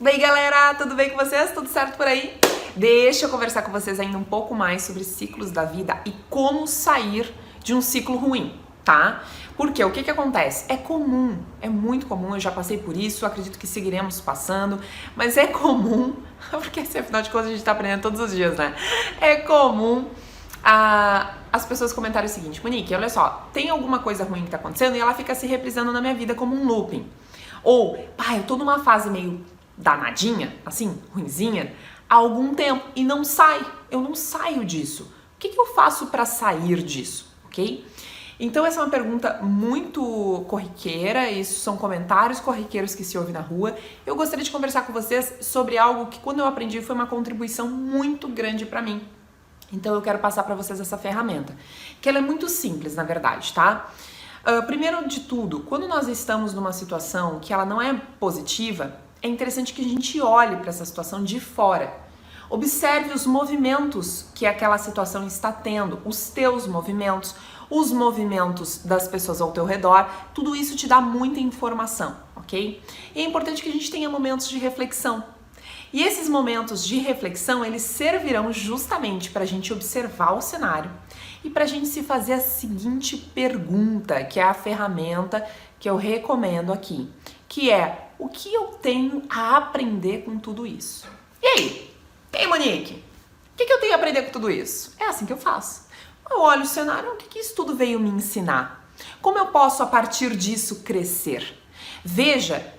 E aí galera, tudo bem com vocês? Tudo certo por aí? Deixa eu conversar com vocês ainda um pouco mais sobre ciclos da vida e como sair de um ciclo ruim, tá? Porque o que acontece? É comum, é muito comum, eu já passei por isso, acredito que seguiremos passando, mas é comum, porque afinal de contas a gente tá aprendendo todos os dias, né? É comum as pessoas comentarem o seguinte: Monique, olha só, tem alguma coisa ruim que tá acontecendo e ela fica se reprisando na minha vida como um looping. Ou, eu tô numa fase meio danadinha, assim, ruinzinha, há algum tempo e não sai, eu não saio disso. O que eu faço para sair disso, ok? Então essa é uma pergunta muito corriqueira, isso são comentários corriqueiros que se ouve na rua. Eu gostaria de conversar com vocês sobre algo que quando eu aprendi foi uma contribuição muito grande para mim. Então eu quero passar para vocês essa ferramenta, que ela é muito simples, na verdade, tá? Primeiro de tudo, quando nós estamos numa situação que ela não é positiva, é interessante que a gente olhe para essa situação de fora. Observe os movimentos que aquela situação está tendo, os teus movimentos, os movimentos das pessoas ao teu redor, tudo isso te dá muita informação, ok? E é importante que a gente tenha momentos de reflexão. E esses momentos de reflexão, eles servirão justamente para a gente observar o cenário e para a gente se fazer a seguinte pergunta, que é a ferramenta que eu recomendo aqui, que é: o que eu tenho a aprender com tudo isso? E aí? E aí, Monique? O que eu tenho a aprender com tudo isso? É assim que eu faço. Eu olho o cenário, o que isso tudo veio me ensinar? Como eu posso, a partir disso, crescer? Veja,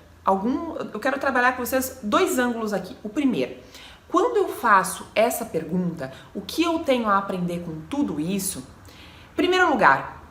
eu quero trabalhar com vocês dois ângulos aqui. O primeiro, quando eu faço essa pergunta, o que eu tenho a aprender com tudo isso? Em primeiro lugar,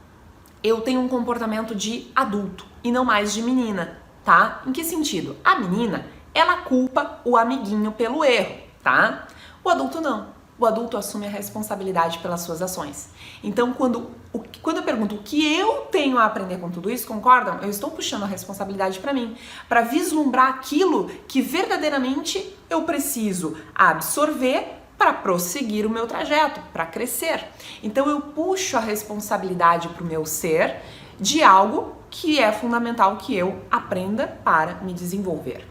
eu tenho um comportamento de adulto e não mais de menina, tá? Em que sentido? A menina, ela culpa o amiguinho pelo erro, tá? O adulto não. O adulto assume a responsabilidade pelas suas ações. Então, quando eu pergunto o que eu tenho a aprender com tudo isso, concordam? Eu estou puxando a responsabilidade para mim, para vislumbrar aquilo que verdadeiramente eu preciso absorver para prosseguir o meu trajeto, para crescer. Então, eu puxo a responsabilidade para o meu ser de algo que é fundamental que eu aprenda para me desenvolver.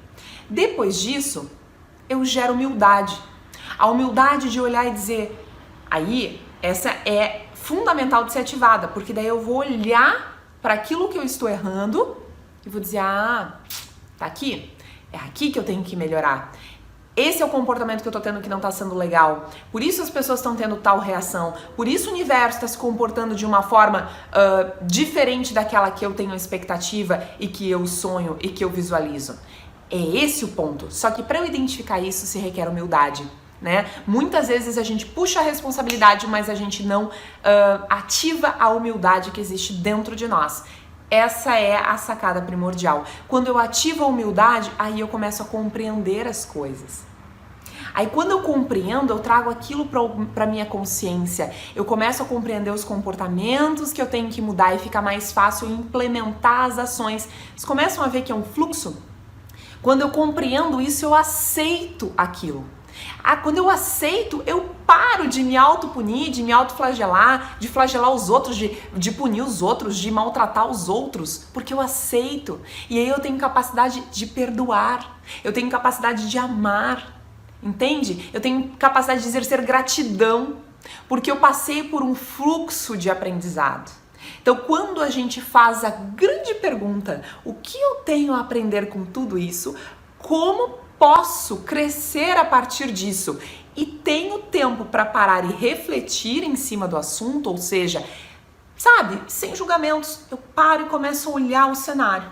Depois disso, eu gero humildade. A humildade de olhar e dizer, aí, essa é fundamental de ser ativada, porque daí eu vou olhar para aquilo que eu estou errando e vou dizer, tá aqui, é aqui que eu tenho que melhorar. Esse é o comportamento que eu tô tendo que não tá sendo legal. Por isso as pessoas estão tendo tal reação. Por isso o universo está se comportando de uma forma diferente daquela que eu tenho expectativa e que eu sonho e que eu visualizo. É esse o ponto. Só que para eu identificar isso se requer humildade. Né? Muitas vezes a gente puxa a responsabilidade, mas a gente não ativa a humildade que existe dentro de nós. Essa é a sacada primordial. Quando eu ativo a humildade, aí eu começo a compreender as coisas. Aí quando eu compreendo, eu trago aquilo para minha consciência. Eu começo a compreender os comportamentos que eu tenho que mudar e fica mais fácil implementar as ações. Vocês começam a ver que é um fluxo? Quando eu compreendo isso, eu aceito aquilo. Quando eu aceito, eu paro de me autopunir, de me autoflagelar, de flagelar os outros, de punir os outros, de maltratar os outros, porque eu aceito. E aí eu tenho capacidade de perdoar, eu tenho capacidade de amar, entende? Eu tenho capacidade de exercer gratidão, porque eu passei por um fluxo de aprendizado. Então, quando a gente faz a grande pergunta, o que eu tenho a aprender com tudo isso? Como posso crescer a partir disso? E tenho tempo para parar e refletir em cima do assunto, ou seja, sabe, sem julgamentos, eu paro e começo a olhar o cenário,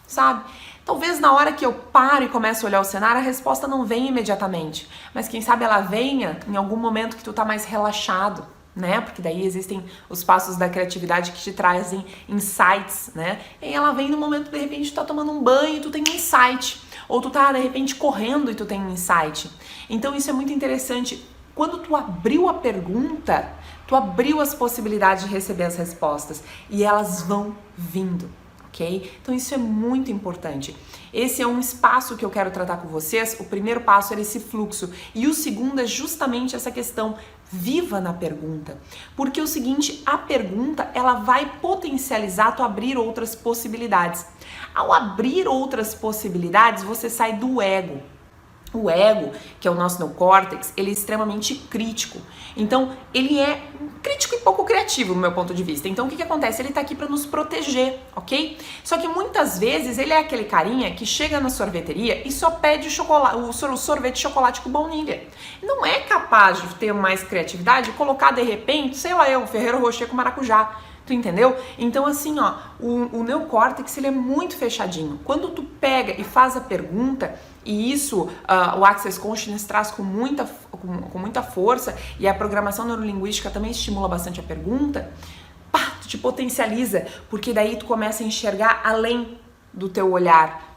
sabe? Talvez na hora que eu paro e começo a olhar o cenário, a resposta não venha imediatamente, mas quem sabe ela venha em algum momento que tu tá mais relaxado, né? Porque daí existem os passos da criatividade que te trazem insights, né? E ela vem no momento, de repente, tu tá tomando um banho e tu tem um insight. Ou tu tá, de repente, correndo e tu tem um insight. Então isso é muito interessante. Quando tu abriu a pergunta, tu abriu as possibilidades de receber as respostas. E elas vão vindo, ok? Então isso é muito importante. Esse é um espaço que eu quero tratar com vocês. O primeiro passo era esse fluxo. E o segundo é justamente essa questão. Viva na pergunta. Porque é o seguinte, a pergunta, ela vai potencializar tu abrir outras possibilidades. Ao abrir outras possibilidades, você sai do ego. O ego, que é o nosso neocórtex, ele é extremamente crítico. Então, ele é crítico e pouco criativo, do meu ponto de vista. Então, o que que acontece? Ele tá aqui para nos proteger, ok? Só que muitas vezes ele é aquele carinha que chega na sorveteria e só pede o sorvete de chocolate com baunilha. Não é capaz de ter mais criatividade e colocar, de repente, sei lá, um Ferrero Rocher com maracujá. Tu entendeu? Então, assim, ó, o neocórtex, ele é muito fechadinho. Quando tu pega e faz a pergunta, e isso o Access Consciousness traz com muita força, e a programação neurolinguística também estimula bastante a pergunta, pá, tu te potencializa, porque daí tu começa a enxergar além do teu olhar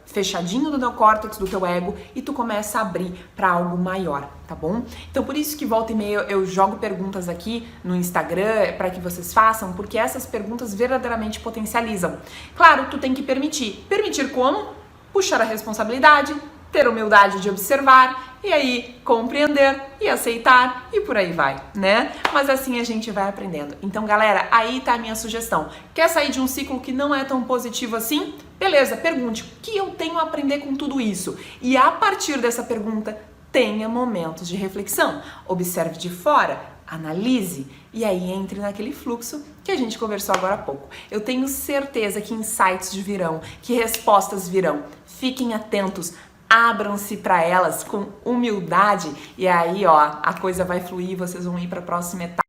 fechadinho do neocórtex, do teu ego, e tu começa a abrir para algo maior, tá bom? Então por isso que volta e meia eu jogo perguntas aqui no Instagram para que vocês façam, porque essas perguntas verdadeiramente potencializam. Claro, tu tem que permitir. Permitir como? Puxar a responsabilidade, ter humildade de observar e aí compreender e aceitar e por aí vai, né? Mas assim a gente vai aprendendo. Então, galera, aí tá a minha sugestão. Quer sair de um ciclo que não é tão positivo assim? Beleza, pergunte, o que eu tenho a aprender com tudo isso? E a partir dessa pergunta, tenha momentos de reflexão. Observe de fora, analise e aí entre naquele fluxo que a gente conversou agora há pouco. Eu tenho certeza que insights virão, que respostas virão. Fiquem atentos. Abram-se para elas com humildade e aí, ó, a coisa vai fluir, vocês vão ir para a próxima etapa.